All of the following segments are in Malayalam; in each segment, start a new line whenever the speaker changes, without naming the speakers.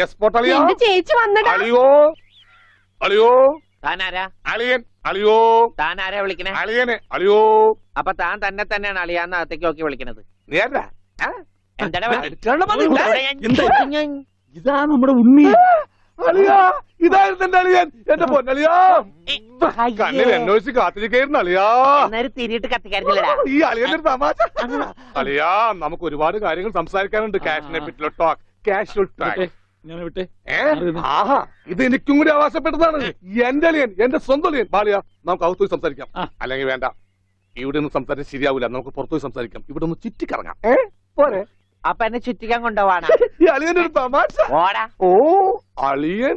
എസ്പോർട്ട് അളിയോ
എന്റെ ചേച്ചി വന്നടാ.
അളിയോ അളിയോ
താനാരാ?
അളിയൻ അളിയോ
താനാരാ വിളിക്കണേ?
അളിയനെ അളിയോ.
അപ്പൊ താൻ തന്നെ തന്നെയാണ് അളിയാന്ന് അകത്തേക്ക് നോക്കി വിളിക്കണത്.
നേരാ
എന്താടാ
ഇതാ നമ്മുടെ ഉണ്ണി.
അളിയാ ഇതായിരുന്നു എന്റെ അളിയൻ. എന്റെ പൊന്നളിയാ കണ്ണിൽ അന്വേഷിച്ച് കാത്തിരിക്കായിരുന്നു അളിയാ.
തിരിയിട്ട് കത്തിക്കാരുന്നില്ലടാ.
ഈ അളിയന്റെ ഒരു തമാശ. അളിയാ നമുക്ക് ഒരുപാട് കാര്യങ്ങൾ സംസാരിക്കാനുണ്ട്. ക്യാഷിനെ പറ്റിയുള്ള ടോക്ക്, കാഷ്വൽ ടോക്ക്. ആഹാ ഇത് എനിക്കും കൂടി അവകാശപ്പെട്ടതാണ്. എന്റെ അളിയൻ, എന്റെ സ്വന്തം അളിയൻ. ബാലിയ നമുക്ക് അകത്ത് പോയി സംസാരിക്കാം. അല്ലെങ്കിൽ വേണ്ട, ഇവിടെ നിന്ന് സംസാരിച്ചാൽ ശരിയാവില്ല. നമുക്ക് പുറത്തുപോയി സംസാരിക്കാം. ഇവിടെ ഒന്ന് ചുറ്റിക്കറങ്ങാം. പോരെ?
അപ്പൊ എന്നെ ചുറ്റിക്കാൻ കൊണ്ടുപോവാണ്.
ഈ അളിയന്റെ ഒരു തമാശ.
ഓടാ.
ഓ അളിയൻ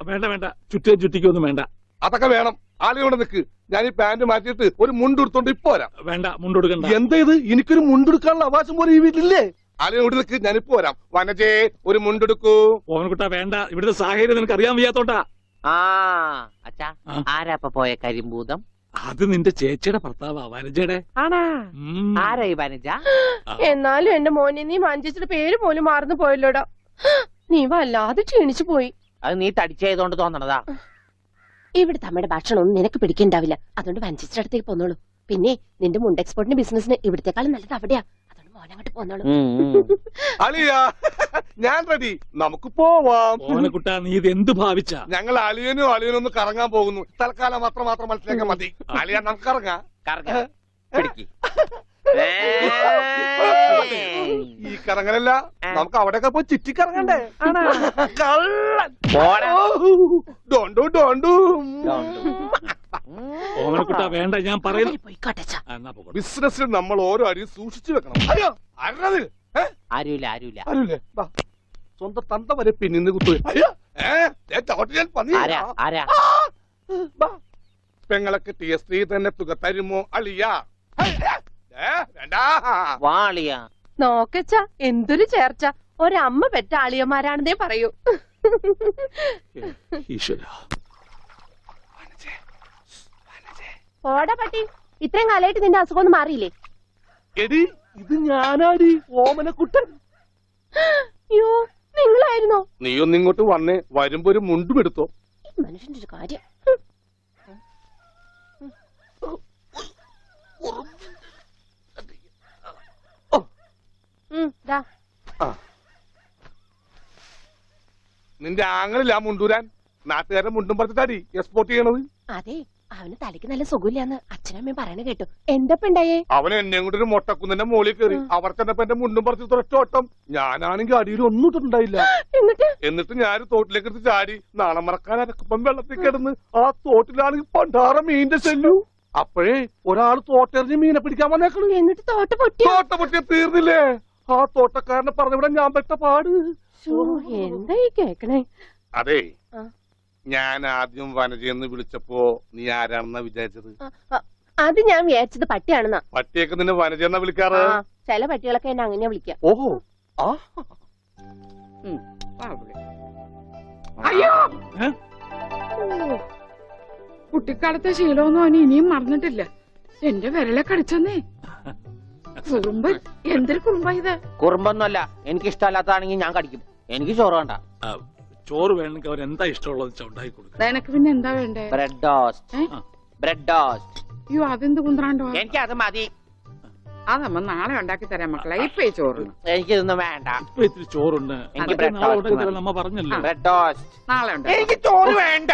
വേണ്ട വേണ്ട, ചുറ്റിക്കൊന്നും വേണ്ട.
അതൊക്കെ വേണം. ആളിയോടെ നിൽക്ക്. ഞാൻ ഈ പാന്റ് മാറ്റിയിട്ട് ഒരു മുണ്ടെടുത്തോണ്ട് ഇപ്പൊ വരാം.
വേണ്ട, മുണ്ടെടുക്കണ്ട.
എന്താ ഇത്? എനിക്കൊരു മുണ്ടെടുക്കാനുള്ള അവകാശം പോലെ ഈ വീട്ടിലില്ലേ? ആളിയോട് നിൽക്ക്, ഞാനിപ്പോ വരാം. വനജേ ഒരു മുണ്ടെടുക്കൂ.
ഓവൻകുട്ടാ വേണ്ട, ഇവിടുത്തെ സാഹചര്യം നിനക്ക് അറിയാൻ വയ്യാത്തോട്ടാ.
അച്ഛാ ആരാ അപ്പൊ പോയ കരിമ്പൂതം?
അത് നിന്റെ ചേച്ചിയുടെ ഭർത്താവാ, വനജയുടെ.
ആണാ? ആരാ ഈ വനജ?
എന്നാലും എന്റെ മോനെ നീ മഞ്ചേച്ചിയുടെ പേര് പോലും മറന്നു പോയല്ലോടാ. നീ വല്ലാതെ ക്ഷീണിച്ചു പോയി.
അത് നീ തടിച്ചതുകൊണ്ട് തോന്നണതാ.
ഇവിടെ തമ്മയുടെ ഭക്ഷണം ഒന്നും നിനക്ക് പിടിക്കണ്ടാവില്ല. അതുകൊണ്ട് വഞ്ചേച്ചിയുടെ അടുത്തേക്ക് പോന്നോളൂ. പിന്നെ നിന്റെ മുണ്ട് എക്സ്പോർട്ടിന്റെ ബിസിനസിന് ഇവിടത്തെക്കാളും നല്ലത് അവിടെയാ. അതുകൊണ്ട് മോനങ്ങോട്ട് പോന്നോളൂ.
അളിയാ ഞാൻ റെഡി, നമുക്ക് പോവാം.
ഓവൻകുട്ടാ നീ ഇത് എന്ത് ഭാവിച്ച?
ഞങ്ങൾ അളിയനും അളിയനും ഒന്ന് കറങ്ങാൻ പോകുന്നു. തൽക്കാലം മാത്രം മനസ്സിലാക്കാൻ മതി. അളിയാ നമുക്ക് ഇറങ്ങാം. ഈ കറങ്ങലല്ല, നമുക്ക് അവിടെയൊക്കെ പോയി ചുറ്റിക്കറങ്ങണ്ടേ?
ഓവൻകുട്ടാ വേണ്ട, ഞാൻ പറയുന്നു.
ബിസിനസ്സിൽ നമ്മൾ ഓരോ അടിയും സൂക്ഷിച്ചു വെക്കണം. അയ്യോ അരുത്.
ആരുമില്ല.
സ്വന്തം തന്ത വരെ പിന്നിന്ന് കുത്തുക. പെങ്ങളൊക്കെ ടി എസ് ത്രീ തന്നെ തുക തരുമോ അളിയാ?
നോക്കച്ച എന്തൊരു ചേർച്ച. ഒരമ്മ പെറ്റ ആളിയന്മാരാണെന്നേ പറയൂ. ഓടാ പട്ടി, ഇത്രയും കാലമായിട്ട് നിന്റെ അസുഖം ഒന്നും മാറിയില്ലേ?
എടി ഇത് ഞാനാടി, ഓമനക്കുട്ടൻ.
അയ്യോ നിങ്ങളായിരുന്നോ?
നീയൊന്ന് ഇങ്ങോട്ട് വന്നേ. വരുമ്പോ ഒരു മുണ്ടും എടുത്തോ.
മനുഷ്യന്റെ ഒരു കാര്യം.
നിന്റെ ആങ്ങളില്ല മുണ്ടൂരാൻ. നാട്ടുകാരെ മുണ്ടും പറിച്ചിട്ടാടി എക്സ്പോർട്ട് ചെയ്യണത്.
അതെ, അവന് തലയ്ക്ക് നല്ല സുഖമില്ലാന്ന് അച്ഛനമ്മയും പറയണ കേട്ടു. എന്താണ്ടായേ?
അവൻ എന്നെ കൊണ്ട് ഒരു മൊട്ടക്കുന്നിന്റെ മോളിൽ കയറി. അവർ ചെന്നപ്പോ എന്റെ മുണ്ടും പറിച്ച് ഒറ്റോട്ടം. ഞാനാണെങ്കിൽ അടിയിൽ ഒന്നും ഇട്ടിട്ടുണ്ടായില്ല. എന്നിട്ട് ഞാൻ തോട്ടിലേക്ക് എടുത്ത് ചാടി. നാളെ മറക്കാൻ അരക്കപ്പം വെള്ളത്തിൽ കിടന്ന് ആ തോട്ടിലാണെങ്കിൽ പണ്ടാറ മീനിന്റെ ശല്യു. അപ്പോഴേ ഒരാൾ തോട്ടെറിഞ്ഞ് മീനെ പിടിക്കാൻ വന്നേക്കണു.
എന്നിട്ട് തോട്ട
പൊട്ടിയ തീർന്നില്ലേ? ആ തോട്ടക്കാരനെ പറഞ്ഞവിടെ ഞാൻ പെട്ട പാട്.
എന്തായി കേക്കണേ?
അതെ, ഞാൻ ആദ്യം വനജയെന്ന് വിളിച്ചപ്പോ നീ ആരാണെന്നാ വിചാരിച്ചത്?
അത് ഞാൻ വിചാരിച്ചത് പട്ടിയാണെന്നാ.
പട്ടിയൊക്കെ നിന്നെ വനജയെന്നാ വിളിക്കാറ്.
ചില പട്ടികളൊക്കെ എന്നെ അങ്ങനെയാ വിളിക്കാം.
ഓഹോ.
അയ്യോ, കുട്ടിക്കാലത്തെ ശീലമൊന്നും അവന് ഇനിയും മറന്നിട്ടില്ല. എന്റെ വിരലെ കടിച്ചെന്നേ. കുറുമ്പൻ, എന്തൊരു കുറുമ്പ ഇത്?
കുറുമ്പൊന്നുമല്ല, എനിക്ക് ഇഷ്ടമല്ലാത്തതാണെങ്കിൽ ഞാൻ കടിക്കും. എനിക്ക് ചോറ് വേണ്ട.
ചോറ് വേണമെങ്കിൽ അവർ എന്താ ഇഷ്ടമുള്ളത് ഉണ്ടാക്കി കൊടുക്കും.
നിനക്ക് പിന്നെ എന്താ വേണ്ടേ?
Bread toast.
അയ്യോ അതെന്ത് കുന്ത്രാണ്ടോ?
എനിക്ക് അത് മതി.
അതമ്മ നാളെ ഉണ്ടാക്കി തരാം മക്കളെ. ഇപ്പൊ ഈ ചോറ്
എനിക്കിതൊന്നും വേണ്ട.
ഇപ്പൊ ഇത്തിരി ചോറുണ്ട്, നമ്മ പറഞ്ഞല്ലോ.
ബ്രെഡ് ടോസ്റ്റ്
നാളെ ഉണ്ട്.
എനിക്ക് ചോറ് വേണ്ട.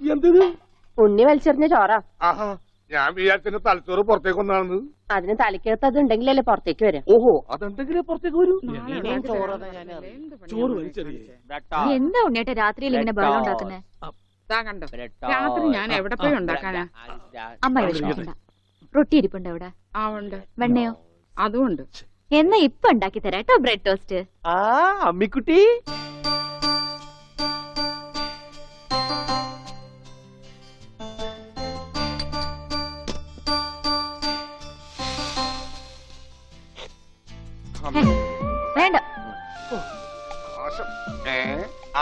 എന്തിന്?
ഉണ്ണി വലിച്ചെറിഞ്ഞ ചോറാ.
ആഹാ, ഞാൻ വിചാരിച്ച തലച്ചോറ് പുറത്തേക്ക് ഒന്നാണ്.
അതിന് തലക്കകത്ത് അത് ഉണ്ടെങ്കിലല്ലേ പുറത്തേക്ക് വരാം.
ഓഹോ, അതുണ്ടെങ്കിലേ പുറത്തേക്ക് വരൂ.
ചോറ് വലിച്ചെറിയേ.
എന്താ ഉണ്ണിയേട്ടാ രാത്രിയിൽ ഇങ്ങനെ ബഹളം ഉണ്ടാക്കുന്നേ?
കണ്ടോ, രാത്രി ഞാൻ എവിടെ പോയി ഉണ്ടാക്കാനാ?
അമ്മ വിഷമിക്കണ്ട, റൊട്ടി ഇരിപ്പുണ്ട് അവിടെ.
ആ ഉണ്ട്.
വെണ്ണയോ?
അതും ഉണ്ട്.
എന്നാ ഇപ്പൊ ഉണ്ടാക്കി തരാം കേട്ടോ ബ്രെഡ് ടോസ്റ്റ്.
അമ്മിക്കുട്ടി,
വേണ്ട.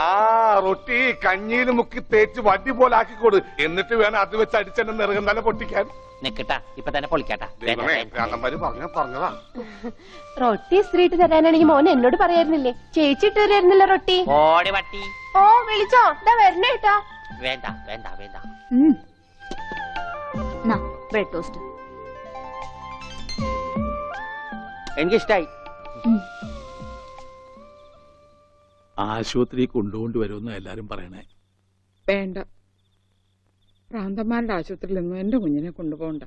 ആ റൊട്ടി കഞ്ഞിയിൽ മുക്കി തേച്ച് വടി പോലെ ആക്കിക്കൊടു. എന്നിട്ട് വേണം അത് വെച്ച് അടിച്ചെന്നെ നിറകം നല്ല പൊട്ടിക്കാൻ.
നിക്കട്ടാ ഇപ്പൊ തന്നെ പൊളിക്കാട്ടാ.
ദൈവമേ, ഭ്രാന്തന്മാര് പറഞ്ഞതാ.
റൊട്ടി സ്ത്രീട്ട് തരാനാണെങ്കിൽ മോൻ എന്നോട് പറയായിരുന്നില്ലേ? ചേച്ചി ഇട്ട് തരായിരുന്നില്ല റൊട്ടി.
ഓടി പട്ടി.
ഓ വിളിച്ചോ, ഇതാ വരണേട്ടാ.
വേണ്ട വേണ്ട വേണ്ട.
Bread toast.
എനിക്കിഷ്ടായി.
ആശുപത്രി കൊണ്ടുകൊണ്ട് വരുമെന്ന് എല്ലാരും പറയണേ.
വേണ്ട, ഭ്രാന്തന്മാരുടെ ആശുപത്രിയിലൊന്നും എന്റെ കുഞ്ഞിനെ കൊണ്ടുപോകണ്ട.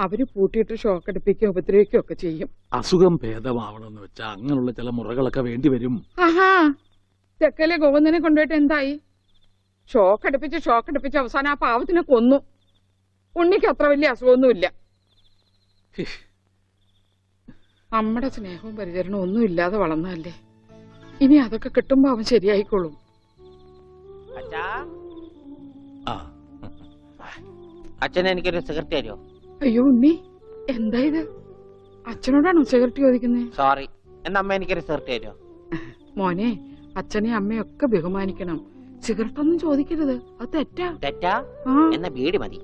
അവര് പൂട്ടിയിട്ട് ഷോക്ക് അടിപ്പിക്കുകയോ ഉപദ്രവിക്കുകയോ ഒക്കെ ചെയ്യും.
അസുഖം ഭേദമാവണമെന്ന് വെച്ചാൽ അങ്ങനെയുള്ള ചില മുറകളൊക്കെ വേണ്ടി വരും.
ആഹാ, തെക്കലെ ഗോവിന്ദനെ കൊണ്ടുപോയിട്ട് എന്തായി? ഷോക്ക് അടുപ്പിച്ച് അവസാനം ആ പാവത്തിനെ കൊന്നു. ഉണ്ണിക്ക് അത്ര വലിയ അസുഖമൊന്നുമില്ല. നമ്മുടെ സ്നേഹവും പരിചരണവും ഒന്നും ഇല്ലാതെ വളർന്നതല്ലേ. ഇനി അതൊക്കെ കിട്ടുമ്പോ അവൻ ശരിയായിക്കോളും.
അച്ഛാ,
ആ
അച്ഛൻ എനിക്കൊരു സിഗരറ്റ് തരുമോ?
അയ്യോ ഉണ്ണി, എന്താ ഇത്? അച്ഛനോടാണോ സിഗരറ്റ് ചോദിക്കുന്നത്?
സോറി. എന്നാ അമ്മ എനിക്കൊരു സിഗരറ്റ് തരുമോ?
മോനെ, അച്ഛനെയും അമ്മയും ഒക്കെ ബഹുമാനിക്കണം. സിഗരറ്റ് ഒന്നും ചോദിക്കരുത്, അത് തെറ്റാ.
തെറ്റാ?
ആ,
എന്നാ ബീഡി മതി.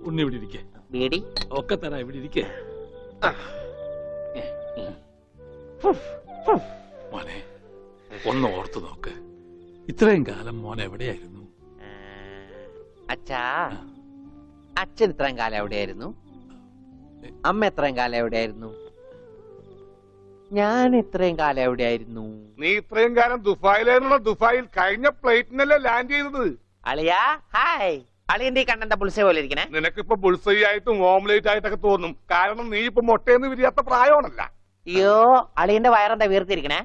ഉണ്ണി ഇവിടെ ഇരിക്കേ.
ബീഡി
ഒക്കെ തരാ, ഇവിടെ ഇരിക്കേ. മോനെ ഒന്ന് ഓർത്തു നോക്ക്, ഇത്രയും കാലം മോൻ എവിടെയായിരുന്നു?
അച്ഛാ, അച്ഛൻ ഇത്രയും കാലം എവിടെയായിരുന്നു? അമ്മ എത്രയും കാലം എവിടെയായിരുന്നു? ഞാൻ ഇത്രയും കാലം എവിടെയായിരുന്നു?
നീ ഇത്രയും കാലം ദുബായിലായിരുന്നുള്ള. ദുബായിൽ കഴിഞ്ഞ ഫ്ലൈറ്റിനല്ലേ ലാൻഡ് ചെയ്തത്.
അളിയാ ഹായ്. അളിയന്റെ ഈ കണ്ണെന്താ പുളിസ പോലെ ഇരിക്കണേ?
നിനക്കിപ്പോ ബുൾസൈ ആയിട്ടും ഓംലേറ്റ് ആയിട്ടൊക്കെ തോന്നും. കാരണം നീ ഇപ്പൊ മുട്ടയെന്ന് വിരിയാത്ത പ്രായമാണല്ല.
അയ്യോ, അളിയന്റെ വയറെന്താ വീർത്തിരിക്കണേ?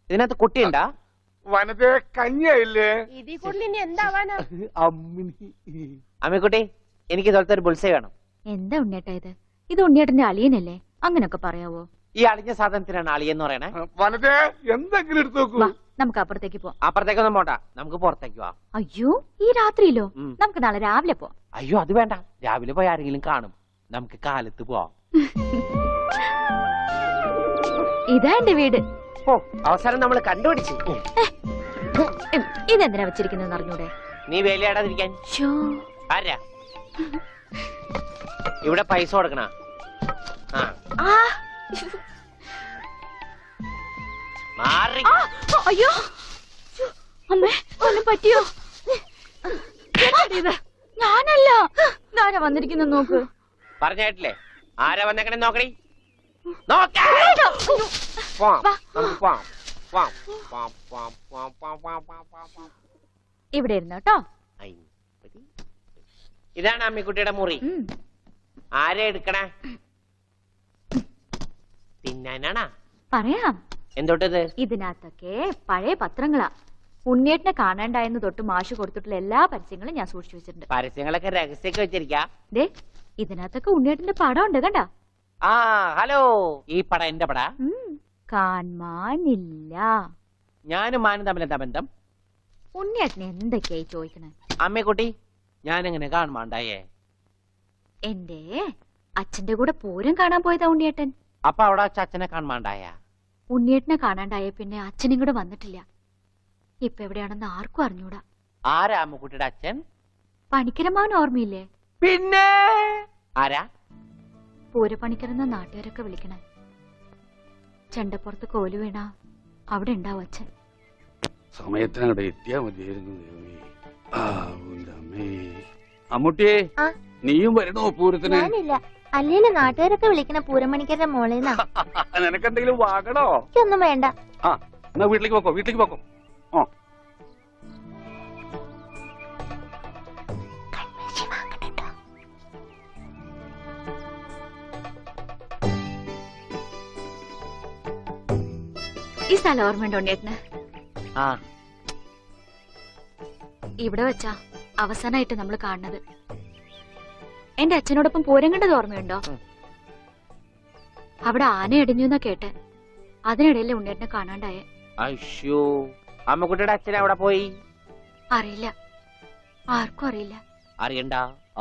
ഇതിനകത്ത് കുട്ടിയുണ്ടാ?
വനത്തെ കഞ്ഞിയായില്ലേ?
ഇതിൽ കൂടുതൽ ഇനി എന്താവാനാ?
അമ്മിക്കുട്ടി, എനിക്ക് ഇതുപോലത്തെ ഒരു ബുൾസൈ വേണം.
എന്താ ഉണ്ണിയേട്ടാ ഇത്? ഇത് ഉണ്ണിയേട്ടന്റെ അളിയനല്ലേ? അങ്ങനൊക്കെ പറയാവോ?
ഈ അളിഞ്ഞ സാധനത്തിനാണ് അളിയെന്ന് പറയണേ.
വനത്തെ എന്തെങ്കിലും എടുത്തു നോക്കൂ.
വാ, നമുക്ക് അപ്പുറത്തേക്ക് പോവാം.
അപ്പുറത്തേക്കൊന്നും പോണ്ട, നമുക്ക് പുറത്തേക്ക് പോവാം.
അയ്യോ, ഈ രാത്രിയിലോ?
ഉം.
നമുക്ക് നാളെ രാവിലെ പോവാം.
അയ്യോ, അത് വേണ്ട. രാവിലെ പോയി ആരെങ്കിലും കാണും. നമുക്ക് കാലത്ത് പോവാം.
ഇതാ എന്റെ വീട്.
ഓ, അവസാനം നമ്മൾ കണ്ടുപിടിച്ചു.
ഇതെന്തിനാ വെച്ചിരിക്കുന്നത് അറിഞ്ഞൂടെ?
നീ വേലയാടാതിരിക്കാൻ.
ശ്ശോ.
ആരാ ഇവിടെ പൈസ കൊടുക്കണ? ആ,
ആ,
മാറി.
ആ, അയ്യോ, അമ്മേ, ഒന്നും പറ്റിയോ? ഇത് ഞാനല്ല. ഇതാരാ വന്നിരിക്കുന്ന നോക്ക്.
പറഞ്ഞായിട്ടില്ലേ ആരാ വന്നേക്കണേ? നോക്കണേ, നോക്കാം. പോവാം, നമുക്ക് പോവാം. പോവാം, പോവാം, പോവാം, പോവാം, പോവാം, പോവാം, പോവാം, പോവാം, പോവാം.
ഇവിടെ ഇരുന്നു കേട്ടോ.
ഇതാണ് അമ്മിക്കുട്ടിയുടെ മുറി. ആരാ എടുക്കണേ? തിന്നാനാണാ?
പറയാം.
എന്തോട്ടത്?
ഇതിനകത്തൊക്കെ പഴയ പത്രങ്ങളാ. ഉണ്ണിയേട്ടനെ കാണാണ്ടായെന്ന് തൊട്ട് മാഷ് കൊടുത്തിട്ടുള്ള എല്ലാ പരസ്യങ്ങളും ഞാൻ സൂക്ഷിച്ചു വെച്ചിട്ടുണ്ട്.
പരസ്യങ്ങളൊക്കെ രഹസ്യമൊക്കെ വെച്ചിരിക്കാ.
ദേ, ഇതിനകത്തൊക്കെ ഉണ്ണിയേട്ടന്റെ പടം ഉണ്ട് കണ്ട.
ആ, ഹലോ. ഈ പട എന്റെ പട?
കാണാനില്ല.
ഞാനും മാനും തമ്മിൽ എന്താ ബന്ധം?
ഉണ്ണിയേട്ടനെ എന്തൊക്കെയായി ചോദിക്കണേ?
അമ്മക്കുട്ടി, ഞാനെങ്ങനെ കാണുമാണ്ടായേ?
എന്റെ അച്ഛന്റെ കൂടെ പൂരം കാണാൻ പോയതാ ഉണ്ണിയേട്ടൻ.
അപ്പൊ അവിടെ അച്ഛനെ കാണുമാണ്ടായ?
ഉണ്ണിയേട്ടനെ കാണാണ്ടായ പിന്നെ അച്ഛനും കൂടെ വന്നിട്ടില്ല. ഇപ്പൊ എവിടെയാണെന്ന് ആർക്കും അറിഞ്ഞൂടാ.
ആരാ അമ്മക്കുട്ടിയുടെ അച്ഛൻ?
പണിക്കരമാവൻ ഓർമ്മയില്ലേ?
പിന്നെ ആരാ?
പൂരപ്പണിക്കരെന്ന നാട്ടുകാരൊക്കെ വിളിക്കണേ. ചെണ്ടപ്പുറത്ത് കോല് വീണ അവിടെ ഉണ്ടാവും അച്ഛൻ.
സമയത്തിനവിടെ എത്തിയാ മതിയായിരുന്നു. അമ്മൂട്ടിയെ, നീയും വരണോ പൂരത്തിന്?
അല്ലേലും നാട്ടുകാരൊക്കെ വിളിക്കണ പൂരമണിക്കരുടെ മോളേന്നാ.
നിനക്കെന്തെങ്കിലും വാങ്ങണോ?
ഒന്നും വേണ്ട.
ആ, എന്നാ വീട്ടിലേക്ക് പോക്കോ, വീട്ടിലേക്ക് പോക്കോ. ഓ,
ഈ സ്ഥലം ഓർമ്മയുണ്ടോ ഉണ്ണിയേട്ടന്?
ആ,
ഇവിടെ വെച്ചാ അവസാനമായിട്ട് നമ്മൾ കാണുന്നത്. എന്റെ അച്ഛനോടൊപ്പം പൂരം കണ്ടത് ഓർമ്മയുണ്ടോ? അവിടെ ആന ഇടിഞ്ഞു എന്നാ കേട്ടെ. അതിനിടയിലെ ഉണ്ണിയേട്ടനെ കാണാണ്ടായേ.
അയ്യോ, അമ്മക്കുട്ടിയുടെ അച്ഛൻ അവിടെ പോയി?
അറിയില്ല, ആർക്കും അറിയില്ല.
അറിയണ്ട,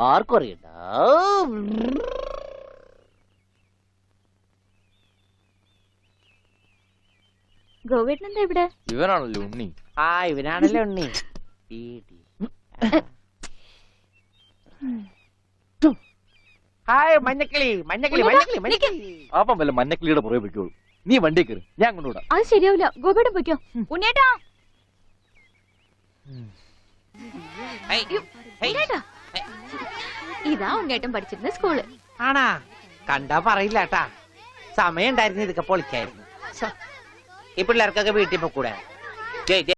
ആർക്കും അറിയണ്ട.
ഗോവേട്ടനെന്താ ഇവിടെ?
ഇവനാണല്ലോ ഉണ്ണി.
ആ ഇവനാണല്ലേ ഉണ്ണി. ഹായ് മഞ്ഞക്കിളി മഞ്ഞക്കിളി മഞ്ഞക്കിളി മഞ്ഞക്കിളി.
അപ്പം വല്ല മഞ്ഞക്കിളിയുടെ പുറകെ പൊയ്ക്കോളൂ. നീ വണ്ടി കയറി, ഞാൻ കൊണ്ടുവിടാം.
അത് ശരിയാവില്ല. ഗോപേട്ടൻ പൊയ്ക്കോ. ഉണ്ണേട്ടാ ഉണ്ണേട്ടാ. ഇതാ ഉണ്ണേട്ടൻ പഠിച്ചിരുന്ന സ്കൂള്.
ആണാ? കണ്ടാ പറയില്ല കേട്ടാ. സമയം ഉണ്ടായിരുന്നു ഇതൊക്കെ പൊളിക്കായിരുന്നു. ഈ പിള്ളേർക്കൊക്കെ വീട്ടിൽ പോക്കൂടെ?